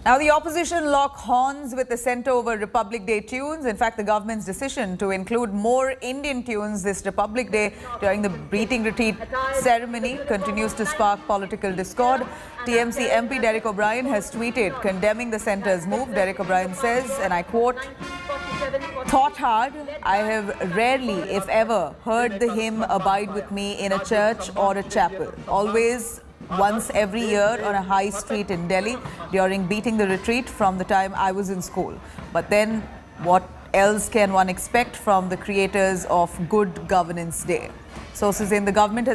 Now, the opposition lock horns with the centre over Republic Day tunes. In fact, the government's decision to include more Indian tunes this Republic Day during the Breathing Retreat ceremony continues to spark political discord. TMC MP Derek O'Brien has tweeted condemning the centre's move. Derek O'Brien says, and I quote, "Thought hard, I have rarely, if ever, heard the hymn Abide With Me in a church or a chapel. Always once every year on a high street in Delhi during Beating the Retreat from the time I was in school. But then what else can one expect from the creators of Good Governance Day?" Sources in the government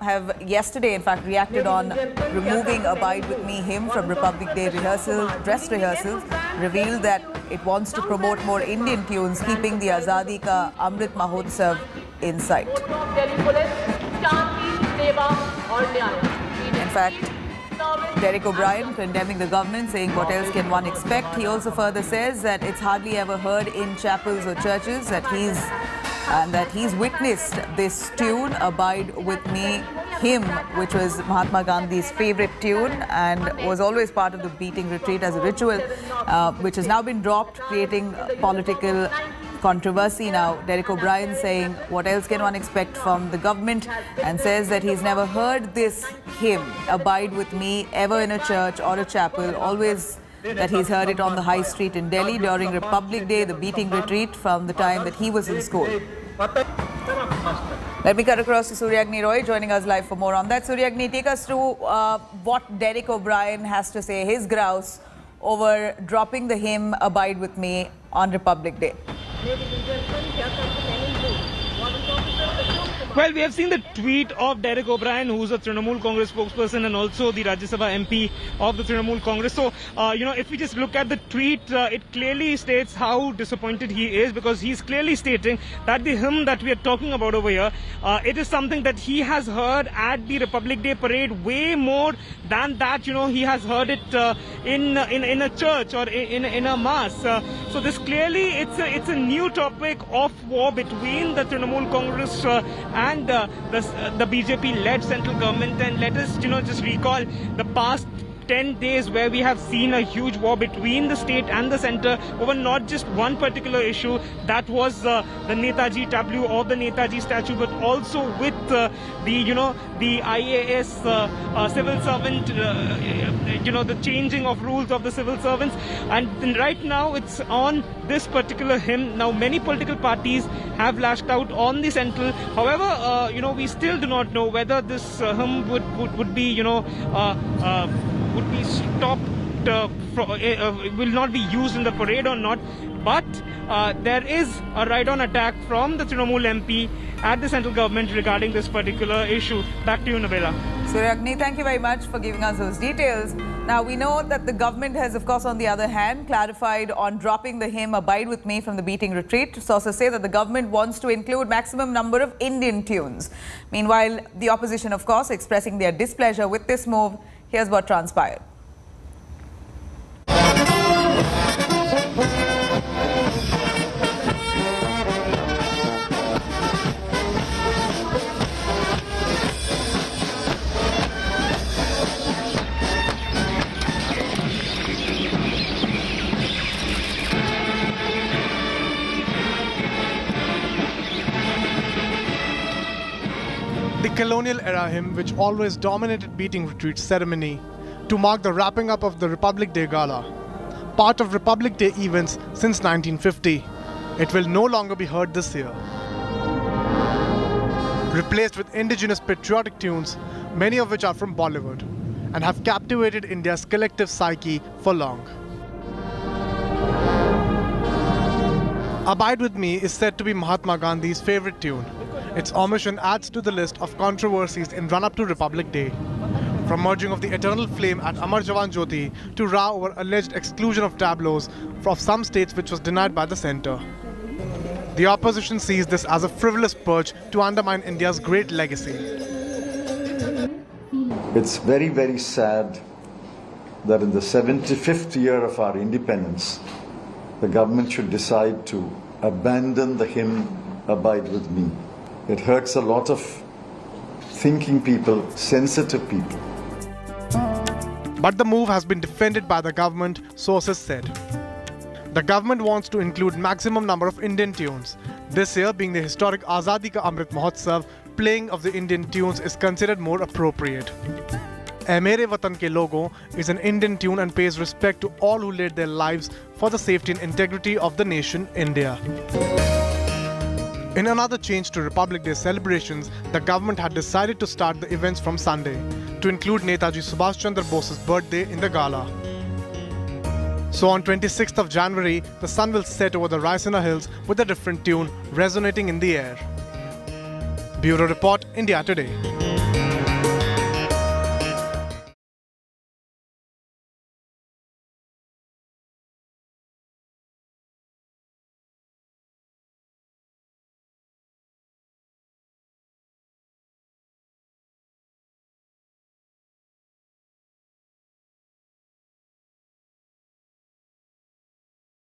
have yesterday in fact reacted on removing Abide With Me hymn from Republic Day dress rehearsals, revealed that it wants to promote more Indian tunes, keeping the Azadi Ka Amrit Mahotsav in sight. In fact, Derek O'Brien condemning the government, saying what else can one expect. He also further says that it's hardly ever heard in chapels or churches, that he's witnessed this tune, Abide With Me hymn, which was Mahatma Gandhi's favorite tune and was always part of the Beating Retreat as a ritual, which has now been dropped, creating political controversy. Now, Derek O'Brien saying what else can one expect from the government, and says that he's never heard this hymn, Abide With Me, ever in a church or a chapel, always that he's heard it on the high street in Delhi during Republic Day, the Beating Retreat, from the time that he was in school. Let me cut across to Suryagni Roy, joining us live for more on that. Suryagni, take us through what Derek O'Brien has to say, his grouse over dropping the hymn Abide With Me on Republic Day. Well, we have seen the tweet of Derek O'Brien, who's a Trinamool Congress spokesperson and also the Rajya Sabha MP of the Trinamool Congress. So, if we just look at the tweet, it clearly states how disappointed he is, because he's clearly stating that the hymn that we are talking about over here, it is something that he has heard at the Republic Day parade way more than that, he has heard it in a church or in a mass. So this clearly, it's a new topic of war between the Trinamool Congress and the BJP-led central government. And let us, just recall the past 10 days where we have seen a huge war between the state and the centre over not just one particular issue, that was the Netaji tableau or the Netaji statue, but also with the IAS civil servant, the changing of rules of the civil servants. And right now it's on this particular hymn. Now many political parties have lashed out on the central. However, we still do not know whether this hymn would be, would be stopped, will not be used in the parade or not. But there is a right-on attack from the Trinamool MP at the central government regarding this particular issue. Back to you, Nabila. Suryagni, thank you very much for giving us those details. Now, we know that the government has, of course, on the other hand, clarified on dropping the hymn Abide With Me from the Beating Retreat. Sources say that the government wants to include maximum number of Indian tunes. Meanwhile, the opposition, of course, expressing their displeasure with this move. Here's what transpired. The colonial era hymn, which always dominated Beating Retreat ceremony, to mark the wrapping up of the Republic Day Gala, part of Republic Day events since 1950. It will no longer be heard this year. Replaced with indigenous patriotic tunes, many of which are from Bollywood, and have captivated India's collective psyche for long. Abide With Me is said to be Mahatma Gandhi's favorite tune. Its omission adds to the list of controversies in run-up to Republic Day, from merging of the eternal flame at Amar Jawan Jyoti to row over alleged exclusion of tableaus of some states, which was denied by the centre. The opposition sees this as a frivolous purge to undermine India's great legacy. It's very, very sad that in the 75th year of our independence, the government should decide to abandon the hymn Abide With Me. It hurts a lot of thinking people, sensitive people. But the move has been defended by the government, sources said. The government wants to include maximum number of Indian tunes. This year, being the historic Azadi Ka Amrit Mahotsav, playing of the Indian tunes is considered more appropriate. "Ae Mere Watan Ke Logo" is an Indian tune and pays respect to all who laid their lives for the safety and integrity of the nation, India. In another change to Republic Day celebrations, the government had decided to start the events from Sunday to include Netaji Subhash Chandra Bose's birthday in the gala. So on 26th of January, the sun will set over the Raisina Hills with a different tune resonating in the air. Bureau Report, India Today.